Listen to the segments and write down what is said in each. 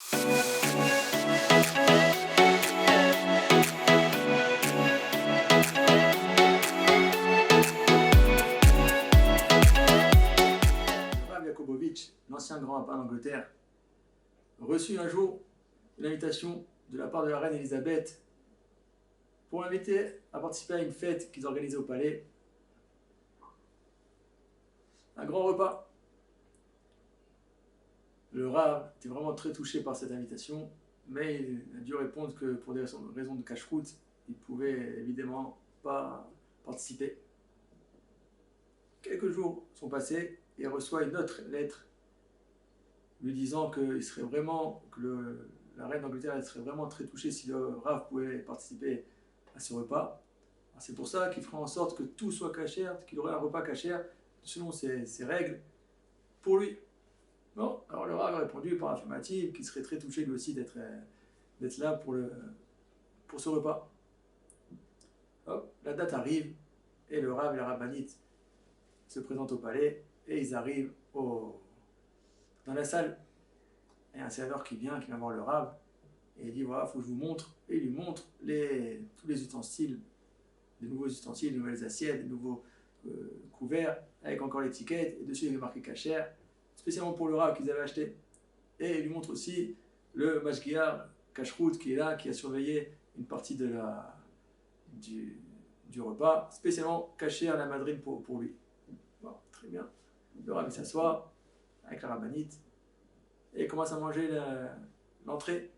Le Rav Jakobovitch, l'ancien grand rabbin d'Angleterre, reçut un jour une invitation de la part de la reine Elisabeth pour l'inviter à participer à une fête qu'ils organisaient au palais. Un grand repas. Le Rav était vraiment très touché par cette invitation, mais il a dû répondre que pour des raisons de cache-croûte, il ne pouvait évidemment pas participer. Quelques jours sont passés et il reçoit une autre lettre lui disant que la reine d'Angleterre serait vraiment très touchée si le Rav pouvait participer à ce repas. C'est pour ça qu'il fera en sorte que tout soit cachère, qu'il aurait un repas cachère selon ses règles pour lui. Bon, alors le Rav a répondu par affirmative qu'il serait très touché lui aussi d'être là pour ce repas. Hop, la date arrive et le Rav et la rabbinite se présentent au palais et ils arrivent dans la salle. Et un serveur qui vient voir le Rav et il dit voilà, il faut que je vous montre. Et il lui montre tous les ustensiles, des nouveaux ustensiles, des nouvelles assiettes, des nouveaux couverts avec encore l'étiquette et dessus il y avait marqué cachère, spécialement pour le Rav qu'ils avaient acheté. Et il lui montre aussi le mashgiach cache-route qui est là, qui a surveillé une partie du repas, spécialement caché à la madrine pour lui. Bon, très bien. Le Rav s'assoit avec la rabbinite et commence à manger l'entrée.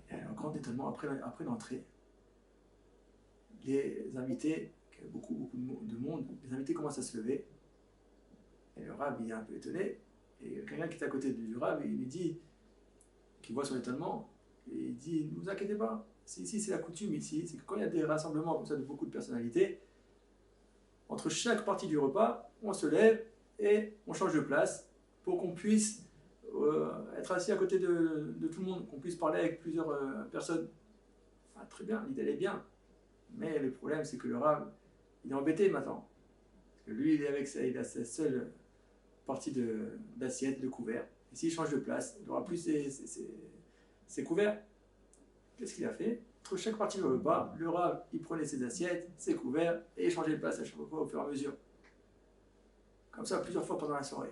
Et un grand étonnement après l'entrée. Les invités, qui avaient beaucoup de monde, les invités commencent à se lever. Et le Rav il est un peu étonné. Et quelqu'un qui est à côté du Rav, il lui dit, qui voit son étonnement, et il dit ne vous inquiétez pas, ici c'est la coutume ici, c'est que quand il y a des rassemblements comme ça de beaucoup de personnalités, entre chaque partie du repas, on se lève et on change de place pour qu'on puisse être assis à côté de tout le monde, qu'on puisse parler avec plusieurs personnes. Ah, très bien, l'idée est bien. Mais le problème, c'est que le Rav, il est embêté maintenant. Parce que lui, il a sa seule partie d'assiette, de couvert. Et s'il change de place, il n'aura plus ses couverts. Qu'est-ce qu'il a fait? Entre chaque partie du repas, le Rav, il prenait ses assiettes, ses couverts, et il changeait de place à chaque fois au fur et à mesure. Comme ça, plusieurs fois pendant la soirée.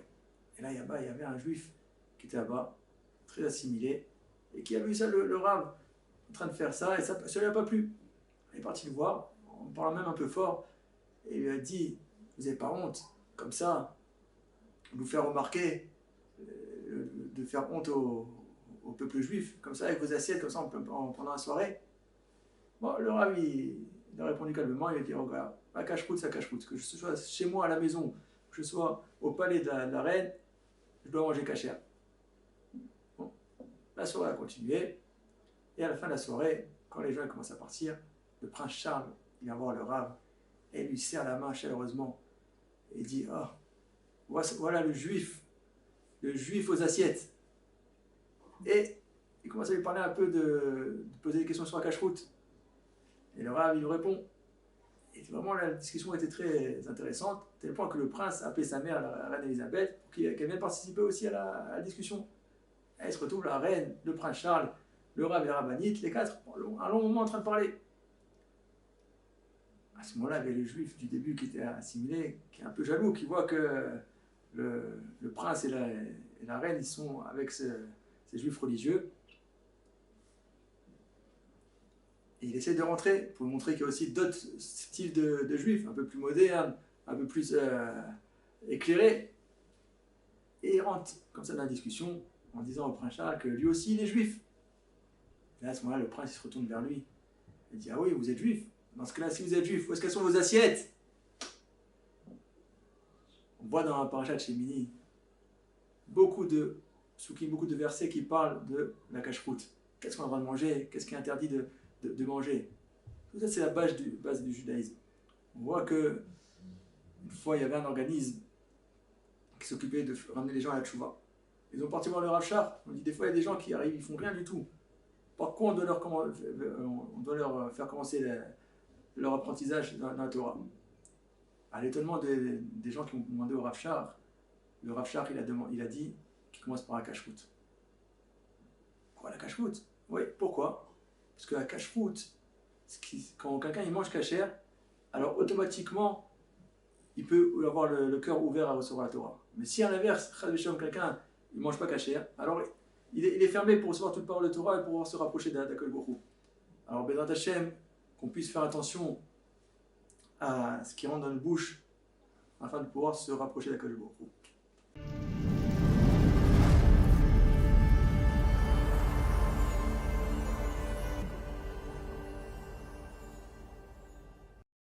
Et là, il y avait un juif qui était là-bas, très assimilé, et qui a vu ça, le Rav, en train de faire ça, et ça ne lui a pas plu. Il est parti le voir, en parlant même un peu fort, et il lui a dit vous n'avez pas honte, comme ça, vous faire remarquer, de faire honte au peuple juif, comme ça, avec vos assiettes, comme ça, pendant la soirée. Bon, le Rav, il a répondu calmement, il a dit regarde, la cache-route, ça cache-route, que je sois chez moi à la maison, que je sois au palais de la reine, je dois manger cachère. Bon, la soirée a continué, et à la fin de la soirée, quand les gens commencent à partir, le prince Charles, il vient voir le Rav, et il lui serre la main chaleureusement, et il dit voilà le juif aux assiettes. Et il commence à lui parler un peu de poser des questions sur la cache-route. Et le Rav, il lui répond. Et vraiment, la discussion était très intéressante, tel point que le prince a appelé sa mère, la reine Elisabeth, pour qu'elle vienne participer aussi à la discussion. Et il se retrouve la reine, le prince Charles, le Rav et la rabbinite, les quatre, un long moment en train de parler. À ce moment-là, il y avait le juif du début qui était assimilé, qui est un peu jaloux, qui voit que le prince et la reine, ils sont avec ces juifs religieux. Et il essaie de rentrer pour montrer qu'il y a aussi d'autres styles de juifs, un peu plus modernes, un peu plus éclairés. Et il rentre comme ça dans la discussion en disant au prince Charles que lui aussi il est juif. Et à ce moment-là, le prince il se retourne vers lui. Il dit ah oui, vous êtes juif. Dans ce cas-là, si vous êtes juif, où est-ce qu'elles sont vos assiettes? On voit dans la paracha de Shemini beaucoup de versets qui parlent de la cache-route. Qu'est-ce qu'on a le droit de manger? Qu'est-ce qui est interdit de manger? Tout ça, c'est la base du judaïsme. On voit que une fois, il y avait un organisme qui s'occupait de ramener les gens à la tchouva. Ils ont parti voir le Rav Shach. On dit des fois, il y a des gens qui arrivent, ils font rien du tout. Par contre, on doit leur faire commencer leur apprentissage dans la Torah. À l'étonnement des gens qui ont demandé au Rav Shach, le Rav Shach, il a dit qu'il commence par la cache-route. cache-route. Oui, pourquoi? Parce que la cache-route, quand quelqu'un il mange cachère, alors automatiquement, il peut avoir le cœur ouvert à recevoir la Torah. Mais si à l'inverse, quelqu'un il ne mange pas cachère, alors il est fermé pour recevoir toute parole de Torah et pour pouvoir se rapprocher d'Akadosh Baruch Hu. Alors, Bezrat Hashem, qu'on puisse faire attention à ce qui rentre dans la bouche afin de pouvoir se rapprocher d'Akadosh Baruch Hu.